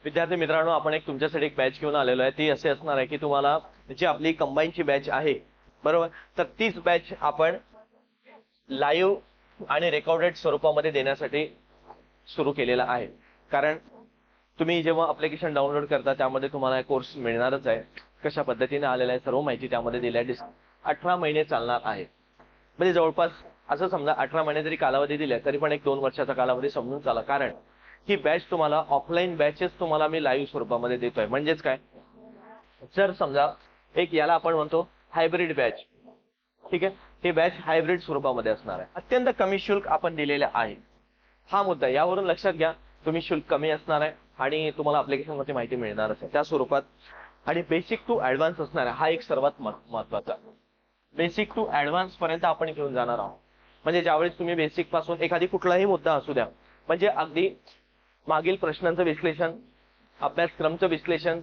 विद्यार्थी मित्रांनो, आपण एक तुमच्यासाठी एक बॅच घेऊन आलेलो आहे। ती असे असणार आहे की तुम्हाला जी आपली कंबाईनची बॅच आहे, बरोबर, तर तीच बॅच आपण लाईव्ह आणि रेकॉर्डेड स्वरूपामध्ये देण्यासाठी सुरू केलेला आहे। कारण तुम्ही जेव्हा ॲप्लिकेशन डाउनलोड करता त्यामध्ये तुम्हाला कोर्स मिळणारच आहे, कशा पद्धतीने आलेला आहे सर्व माहिती त्यामध्ये दिली आहे। 18 महिने चालणार आहे, म्हणजे जवळपास असं समजा 18 महिने जरी कालावधी दिला तरी पण एक 2 वर्षाचा कालावधी समजून चाला। कारण ही बॅच तुम्हाला ऑफलाईन बॅचेस तुम्हाला मी लाईव्ह स्वरूपामध्ये देतोय। म्हणजेच काय, जर समजा एक याला आपण म्हणतो हायब्रिड बॅच, ठीक आहे, ही बॅच हायब्रिड स्वरूपामध्ये असणार आहे। अत्यंत कमी शुल्क आपण दिलेले आहे, हा मुद्दा यावरून लक्षात घ्या। तुम्ही शुल्क कमी असणार आहे आणि तुम्हाला ॲप्लिकेशन मध्ये माहिती मिळणारच आहे त्या स्वरूपात। आणि बेसिक टू ॲडव्हान्स असणार आहे, हा एक सर्वात महत्त्वाचा। बेसिक टू ॲडव्हान्स पर्यंत आपण घेऊन जाणार आहोत। म्हणजे ज्यावेळेस तुम्ही बेसिक पासून एखादी कुठलाही मुद्दा असू द्या, म्हणजे अगदी मागील प्रश्नांचं विश्लेषण, अभ्यासक्रमचं विश्लेषण,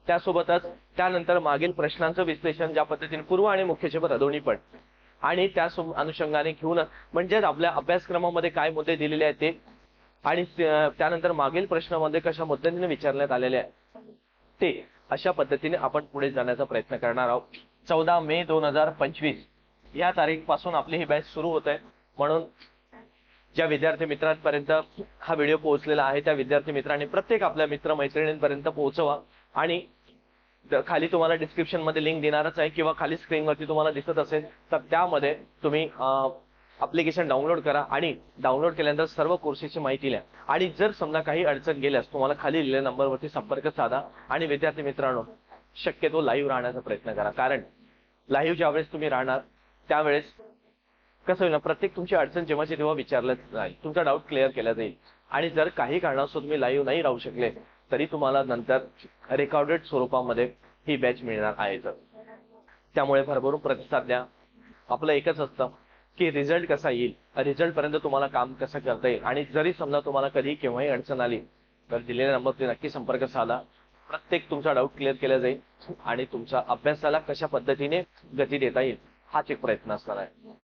त्यासोबतच त्यानंतर मागील प्रश्नांचं विश्लेषण, ज्या पद्धतीने पूर्व आणि मुख्य पेपर दोन्ही पण, आणि त्या अनुषंगाने घेऊन म्हणजे आपल्या अभ्यासक्रमामध्ये काय मुद्दे दिलेले आहेत ते, आणि त्यानंतर मागील प्रश्नामध्ये कशा पद्धतीने विचारण्यात आलेले आहे ते, अशा पद्धतीने आपण पुढे जाण्याचा प्रयत्न करणार आहोत। 14 मे 2025 या तारीखपासून आपली ही बॅच सुरू होत आहे। म्हणून ज्या विद्यार्थी मित्रांपर्यंत हा व्हिडिओ पोहोचलेला आहे त्या विद्यार्थी मित्रांनी प्रत्येक आपल्या मित्र मैत्रिणींपर्यंत पोहोचवा। आणि खाली तुम्हाला डिस्क्रिप्शन मध्ये लिंक देणारच आहे किंवा खाली स्क्रीनवरती तुम्हाला दिसत असेल तर त्यामध्ये तुम्ही ॲप्लिकेशन डाउनलोड करा आणि डाउनलोड केल्यानंतर सर्व कोर्सेसची माहिती लिहा। आणि जर समजा काही अडचण गेल्यास तुम्हाला खाली दिलेल्या नंबरवरती संपर्क साधा। आणि विद्यार्थी मित्रांनो, शक्यतो लाईव्ह राहण्याचा प्रयत्न करा। कारण लाईव्ह ज्यावेळेस तुम्ही राहणार त्यावेळेस कसं होईल ना, प्रत्येक तुमची अडचण जेव्हाची तेव्हा विचारलं जाईल, तुमचा डाऊट क्लिअर केला जाईल। आणि जर काही कारणास्तव तुम्ही लाईव्ह नाही राहू शकले तरी तुम्हाला नंतर रेकॉर्डेड स्वरूपामध्ये ही बॅच मिळणार आहे। त्यामुळे भरभरून प्रतिसाद द्या। आपलं एकच असतं की रिझल्ट कसा येईल, रिझल्ट पर्यंत तुम्हाला काम कसं करता येईल। आणि जरी समजा तुम्हाला कधी केव्हाही अडचण आली तर दिलेल्या नंबरवरती नक्की संपर्क साधा। प्रत्येक तुमचा डाऊट क्लिअर केला जाईल आणि तुमच्या अभ्यासाला कशा पद्धतीने गती देता येईल हाच एक प्रयत्न असणार आहे।